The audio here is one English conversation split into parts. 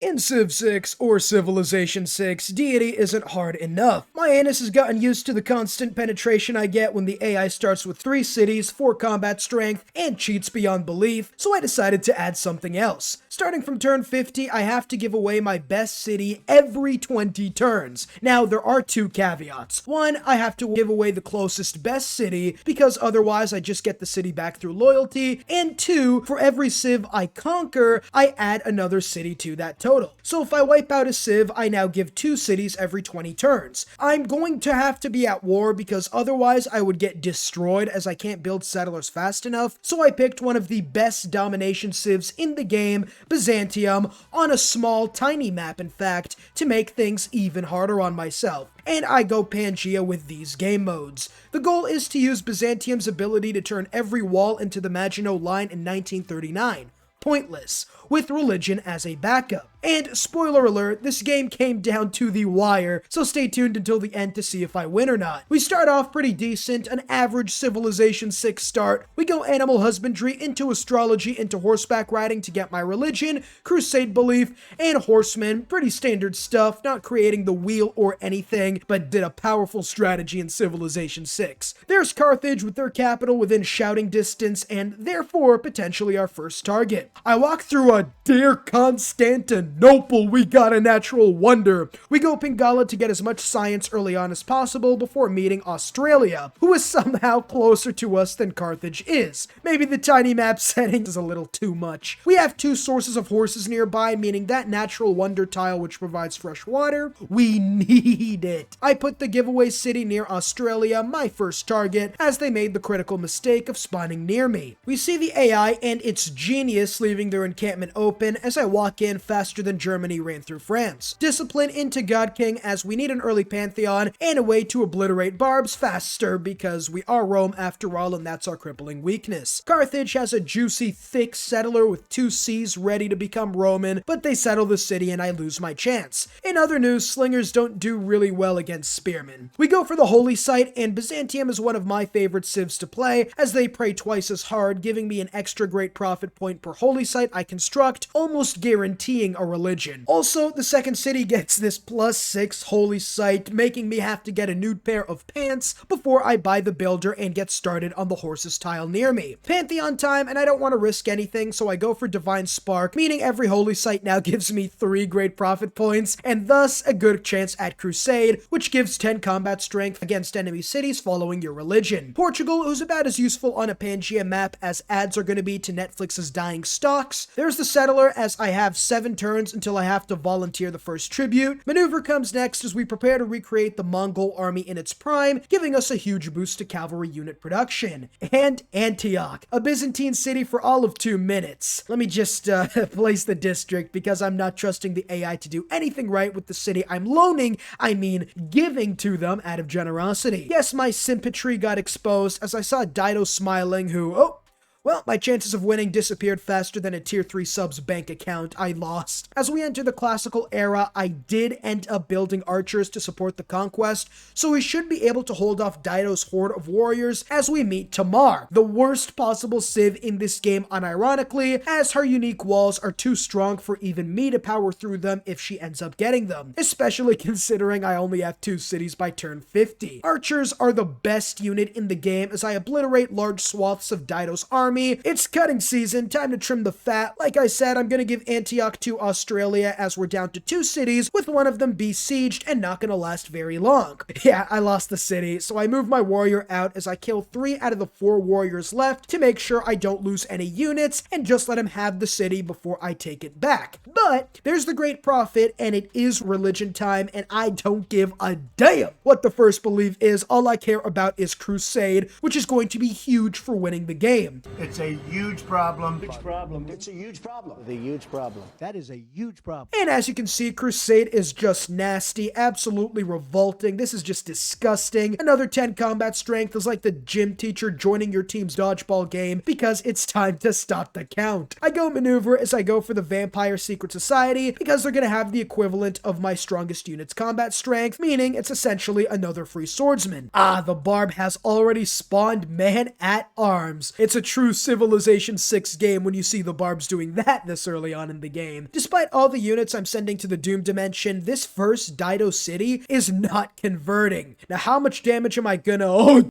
In Civ 6 or Civilization 6, Deity isn't hard enough. My anus has gotten used to the constant penetration I get when the AI starts with 3 cities, 4 combat strength, and cheats beyond belief, so I decided to add something else. Starting from turn 50, I have to give away my best city every 20 turns. Now, there are 2 caveats. One, I have to give away the closest best city, because otherwise I just get the city back through loyalty, and 2, for every civ I conquer, I add another city to that total. So if I wipe out a civ, I now give 2 cities every 20 turns. I'm going to have to be at war because otherwise I would get destroyed as I can't build settlers fast enough, so I picked one of the best domination civs in the game, Byzantium, on a small, tiny map in fact, to make things even harder on myself. And I go Pangea with these game modes. The goal is to use Byzantium's ability to turn every wall into the Maginot Line in 1939. Pointless, with religion as a backup. And spoiler alert, this game came down to the wire, so stay tuned until the end to see if I win or not. We start off pretty decent, an average Civilization 6 start. We go animal husbandry into astrology into horseback riding to get my religion, crusade belief, and horsemen. Pretty standard stuff, not creating the wheel or anything, but did a powerful strategy in Civilization 6. There's Carthage with their capital within shouting distance, and therefore potentially our first target. I walk through a dear Constantinople, we got a natural wonder. We go Pingala to get as much science early on as possible before meeting Australia, who is somehow closer to us than Carthage is. Maybe the tiny map setting is a little too much. We have 2 sources of horses nearby, meaning that natural wonder tile which provides fresh water, we need it. I put the giveaway city near Australia, my first target, as they made the critical mistake of spawning near me. We see the AI and its genius leaving their encampment open as I walk in faster than Germany ran through France. Discipline into God King as we need an early Pantheon and a way to obliterate barbs faster because we are Rome after all and that's our crippling weakness. Carthage has a juicy, thick settler with 2 Cs ready to become Roman, but they settle the city and I lose my chance. In other news, slingers don't do really well against spearmen. We go for the holy site and Byzantium is one of my favorite civs to play as they pray twice as hard, giving me an extra great profit point per holy site I construct, almost guaranteeing a religion. Also, the second city gets this +6 holy site, making me have to get a nude pair of pants before I buy the builder and get started on the horses tile near me. Pantheon time, and I don't want to risk anything, so I go for Divine Spark, meaning every holy site now gives me 3 great profit points, and thus a good chance at Crusade, which gives 10 combat strength against enemy cities following your religion. Portugal, who's about as useful on a Pangea map as ads are going to be to Netflix's dying stocks. There's the settler, as I have 7 turns until I have to volunteer the first tribute. Maneuver comes next as we prepare to recreate the Mongol army in its prime, giving us a huge boost to cavalry unit production. And Antioch, a Byzantine city for all of 2 minutes. Let me just place the district because I'm not trusting the AI to do anything right with the city I'm loaning, I mean giving to them out of generosity. Yes, my sympatry got exposed as I saw Dido smiling who, well, my chances of winning disappeared faster than a tier 3 subs bank account. I lost. As we enter the classical era, I did end up building archers to support the conquest, so we should be able to hold off Dido's horde of warriors as we meet Tamar, the worst possible civ in this game unironically, as her unique walls are too strong for even me to power through them if she ends up getting them, especially considering I only have 2 cities by turn 50. Archers are the best unit in the game as I obliterate large swaths of Dido's army. It's cutting season, time to trim the fat. Like I said, I'm gonna give Antioch to Australia as we're down to 2 cities, with one of them besieged and not gonna last very long. Yeah, I lost the city, so I move my warrior out as I kill 3 out of the 4 warriors left to make sure I don't lose any units and just let him have the city before I take it back. But there's the great profit and it is religion time and I don't give a damn what the first belief is. All I care about is Crusade, which is going to be huge for winning the game. It's a huge problem. Huge problem. It's a huge problem. The huge problem. That is a huge problem. And as you can see, Crusade is just nasty, absolutely revolting. This is just disgusting. Another 10 combat strength is like the gym teacher joining your team's dodgeball game because it's time to stop the count. I go maneuver as I go for the Vampire Secret Society because they're going to have the equivalent of my strongest unit's combat strength, meaning it's essentially another free swordsman. Ah, the barb has already spawned man at arms. It's a true true Civilization 6 game when you see the barbs doing that this early on in the game. Despite all the units I'm sending to the Doom Dimension, this first Dido city is not converting. Now, how much damage am I gonna... Oh,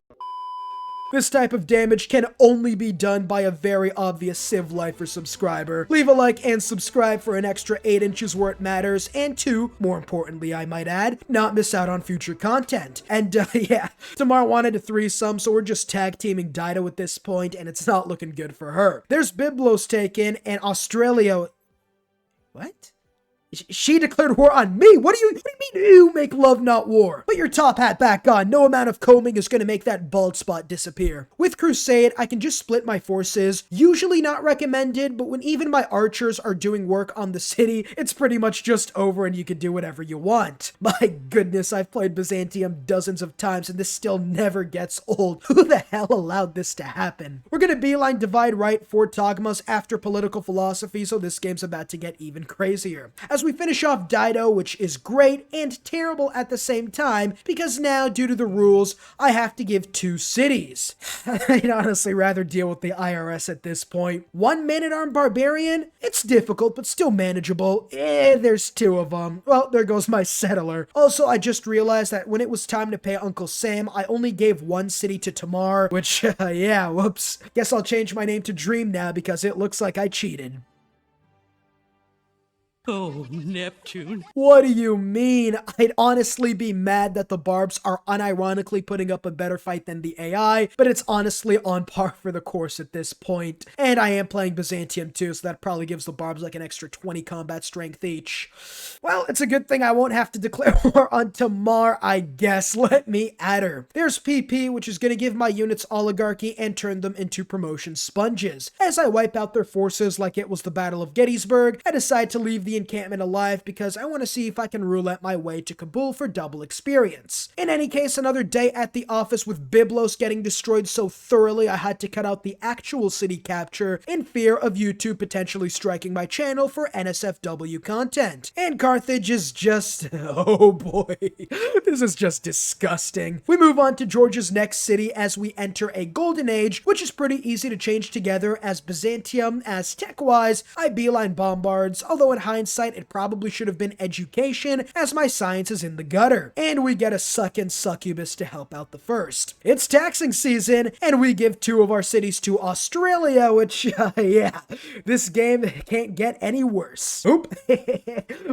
this type of damage can only be done by a very obvious TheCivLifeR subscriber. Leave a like and subscribe for an extra 8 inches where it matters, and 2, more importantly I might add, not miss out on future content. And yeah, Tamar wanted a threesome, so we're just tag teaming Dido at this point, and it's not looking good for her. There's Byblos taken, and Australia... What? She declared war on me? What do you mean you make love not war? Put your top hat back on. No amount of combing is going to make that bald spot disappear. With Crusade, I can just split my forces. Usually not recommended, but when even my archers are doing work on the city, it's pretty much just over and you can do whatever you want. My goodness, I've played Byzantium dozens of times and this still never gets old. Who the hell allowed this to happen? We're going to beeline divide right for Togmas after political philosophy, so this game's about to get even crazier. As we finish off Dido, which is great and terrible at the same time, because now, due to the rules, I have to give 2 cities. I'd honestly rather deal with the IRS at this point. 1 man-at-arm barbarian? It's difficult, but still manageable. There's 2 of them. Well, there goes my settler. Also, I just realized that when it was time to pay Uncle Sam, I only gave 1 city to Tamar, which, yeah, whoops. Guess I'll change my name to Dream now because it looks like I cheated. Oh, Neptune. What do you mean? I'd honestly be mad that the barbs are unironically putting up a better fight than the AI, but it's honestly on par for the course at this point. And I am playing Byzantium too, so that probably gives the barbs like an extra 20 combat strength each. Well, it's a good thing I won't have to declare war on Tamar, I guess. Let me add her. There's PP, which is going to give my units oligarchy and turn them into promotion sponges. As I wipe out their forces like it was the Battle of Gettysburg, I decide to leave the encampment alive because I want to see if I can roulette my way to Kabul for double experience. In any case, another day at the office with Byblos getting destroyed so thoroughly I had to cut out the actual city capture in fear of YouTube potentially striking my channel for NSFW content. And Carthage is just... oh boy. This is just disgusting. We move on to Georgia's next city as we enter a golden age, which is pretty easy to change together as Byzantium, as tech-wise, I beeline bombards, although in hindsight it probably should have been education as my science is in the gutter. And we get a suckin' succubus to help out the first. It's taxing season and we give 2 of our cities to Australia, which, yeah, this game can't get any worse. Oop.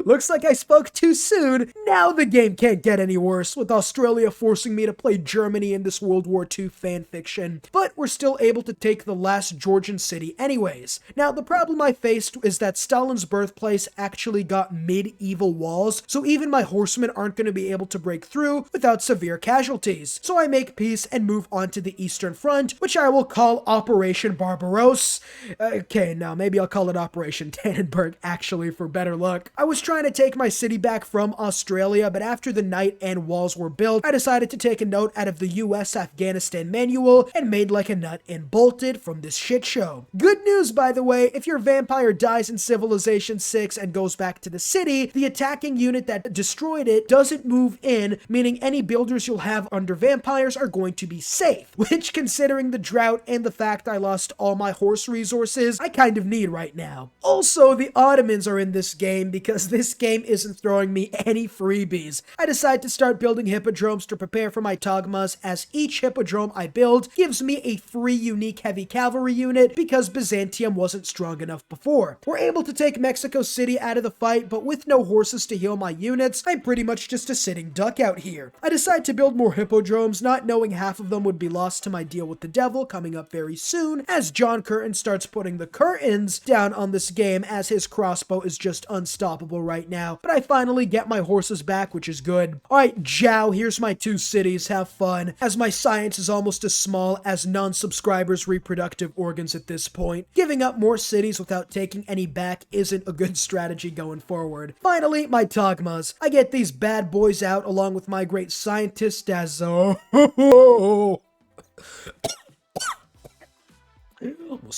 Looks like I spoke too soon. Now the game can't get any worse, with Australia forcing me to play Germany in this World War II fanfiction. But we're still able to take the last Georgian city anyways. Now, the problem I faced is that Stalin's birthplace actually got medieval walls, so even my horsemen aren't going to be able to break through without severe casualties. So I make peace and move on to the Eastern Front, which I will call Operation Barbaros. Okay, now maybe I'll call it Operation Tannenberg, actually, for better luck. I was trying to take my city back from Australia, but after the night and walls were built, I decided to take a note out of the US Afghanistan manual and made like a nut and bolted from this shit show. Good news, by the way, if your vampire dies in Civilization 6 and goes back to the city, the attacking unit that destroyed it doesn't move in, meaning any builders you'll have under vampires are going to be safe, which, considering the drought and the fact I lost all my horse resources, I kind of need right now. Also, the Ottomans are in this game because this game isn't throwing me any freebies. I decide to start building hippodromes to prepare for my Togmas, as each hippodrome I build gives me a free unique heavy cavalry unit because Byzantium wasn't strong enough before. We're able to take Mexico City out of the fight, but with no horses to heal my units, I'm pretty much just a sitting duck out here. I decide to build more hippodromes, not knowing half of them would be lost to my deal with the devil coming up very soon, as John Curtin starts putting the curtains down on this game as his crossbow is just unstoppable right now. But I finally get my horses back, which is good. Alright, Jow, here's my 2 cities, have fun, as my science is almost as small as non-subscribers' reproductive organs at this point. Giving up more cities without taking any back isn't a good strategy going forward. Finally, my Togmas. I get these bad boys out along with my great scientist as almost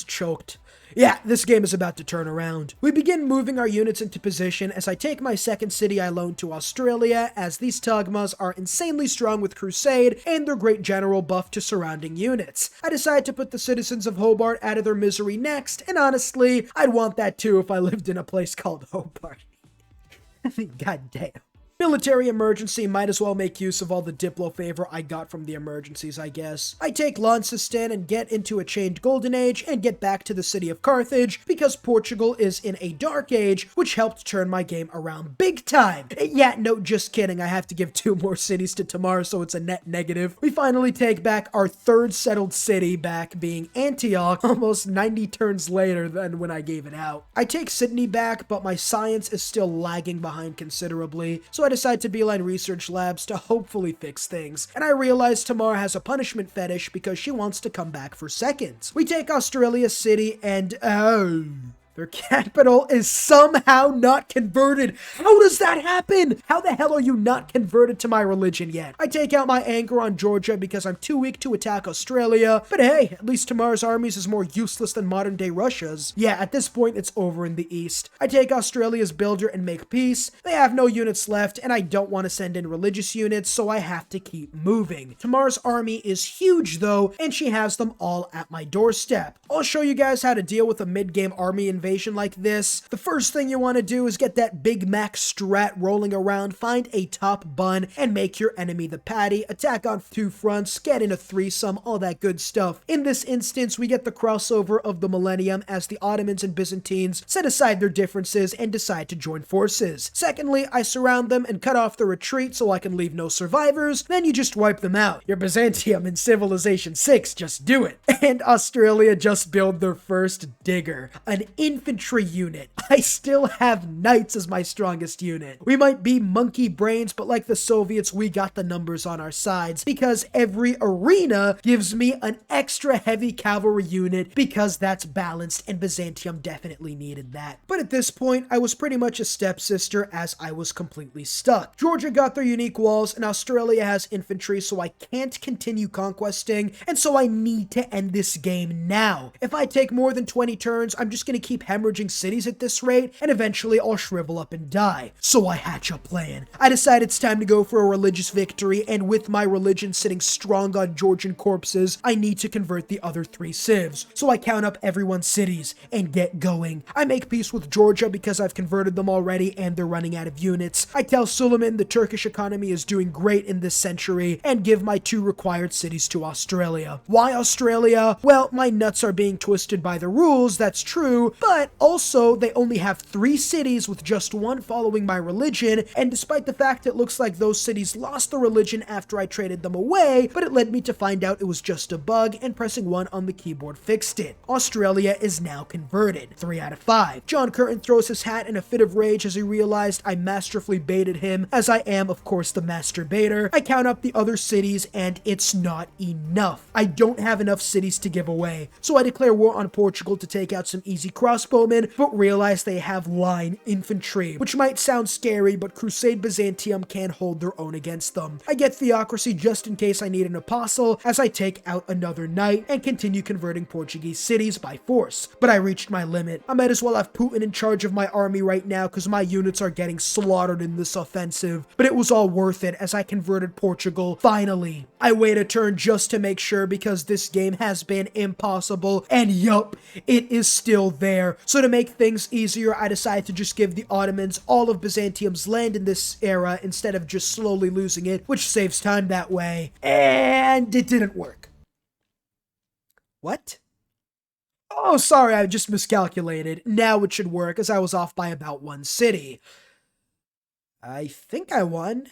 choked. Yeah, this game is about to turn around. We begin moving our units into position as I take my second city I loaned to Australia, as these Tugmas are insanely strong with Crusade and their great general buff to surrounding units. I decide to put the citizens of Hobart out of their misery next, and honestly, I'd want that too if I lived in a place called Hobart. God damn. Military emergency, might as well make use of all the Diplo favor I got from the emergencies, I guess. I take Launceston and get into a chained golden age and get back to the city of Carthage because Portugal is in a dark age, which helped turn my game around big time. Yeah, no, just kidding. I have to give 2 more cities to Tamar, so it's a net negative. We finally take back our 3rd settled city back, being Antioch, almost 90 turns later than when I gave it out. I take Sydney back, but my science is still lagging behind considerably, so I decide to beeline research labs to hopefully fix things, and I realize Tamar has a punishment fetish because she wants to come back for seconds. We take Australia City and their capital is somehow not converted. How does that happen? How the hell are you not converted to my religion yet? I take out my anger on Georgia because I'm too weak to attack Australia, but hey, at least Tamar's armies is more useless than modern day Russia's. Yeah, at this point it's over in the east. I take Australia's builder and make peace. They have no units left and I don't want to send in religious units, so I have to keep moving. Tamar's army is huge though, and she has them all at my doorstep. I'll show you guys how to deal with a mid-game army invasion like this. The first thing you want to do is get that Big Mac strat rolling around, find a top bun, and make your enemy the patty, attack on 2 fronts, get in a threesome, all that good stuff. In this instance, we get the crossover of the millennium as the Ottomans and Byzantines set aside their differences and decide to join forces. Secondly, I surround them and cut off the retreat so I can leave no survivors, then you just wipe them out. You're Byzantium in Civilization 6, just do it. And Australia just built their first digger, an infantry unit. I still have knights as my strongest unit. We might be monkey brains, but like the Soviets, we got the numbers on our sides because every arena gives me an extra heavy cavalry unit because that's balanced, and Byzantium definitely needed that. But at this point, I was pretty much a stepsister as I was completely stuck. Georgia got their unique walls and Australia has infantry, so I can't continue conquesting, and so I need to end this game now. If I take more than 20 turns, I'm just gonna keep hemorrhaging cities at this rate, and eventually I'll shrivel up and die. So I hatch a plan. I decide it's time to go for a religious victory, and with my religion sitting strong on Georgian corpses, I need to convert the other 3 civs. So I count up everyone's cities and get going. I make peace with Georgia because I've converted them already and they're running out of units. I tell Suleiman the Turkish economy is doing great in this century and give my 2 required cities to Australia. Why Australia? Well, my nuts are being twisted by the rules, that's true, but also they only have 3 cities with just 1 following my religion, and despite the fact it looks like those cities lost the religion after I traded them away, but it led me to find out it was just a bug, and pressing 1 on the keyboard fixed it. Australia is now converted. 3 out of 5. John Curtin throws his hat in a fit of rage as he realized I masterfully baited him, as I am of course the master baiter. I count up the other cities and it's not enough. I don't have enough cities to give away, so I declare war on Portugal to take out some easy crossbowmen, but realize they have line infantry, which might sound scary, but Crusade Byzantium can hold their own against them. I get Theocracy just in case I need an apostle, as I take out another knight and continue converting Portuguese cities by force. But I reached my limit. I might as well have Putin in charge of my army right now because my units are getting slaughtered in this offensive, but it was all worth it as I converted Portugal finally. I wait a turn just to make sure because this game has been impossible, and yup, it is still there. So to make things easier, I decided to just give the Ottomans all of Byzantium's land in this era instead of just slowly losing it, which saves time that way. And it didn't work. What? Oh, sorry, I just miscalculated. Now it should work, as I was off by about 1 city. I think I won,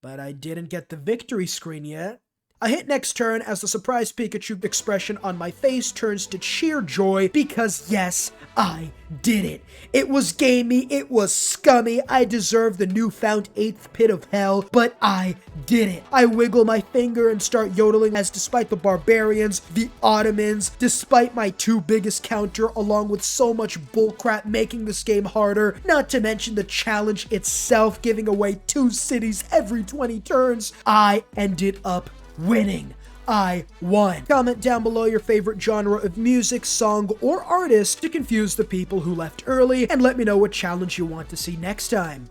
but I didn't get the victory screen yet. I hit next turn as the surprise Pikachu expression on my face turns to sheer joy because yes, I did it. It was gamey, it was scummy, I deserved the newfound 8th pit of hell, but I did it. I wiggle my finger and start yodeling as despite the barbarians, the Ottomans, despite my 2 biggest counter along with so much bullcrap making this game harder, not to mention the challenge itself giving away 2 cities every 20 turns, I ended up winning. I won. Comment down below your favorite genre of music, song, or artist to confuse the people who left early, and let me know what challenge you want to see next time.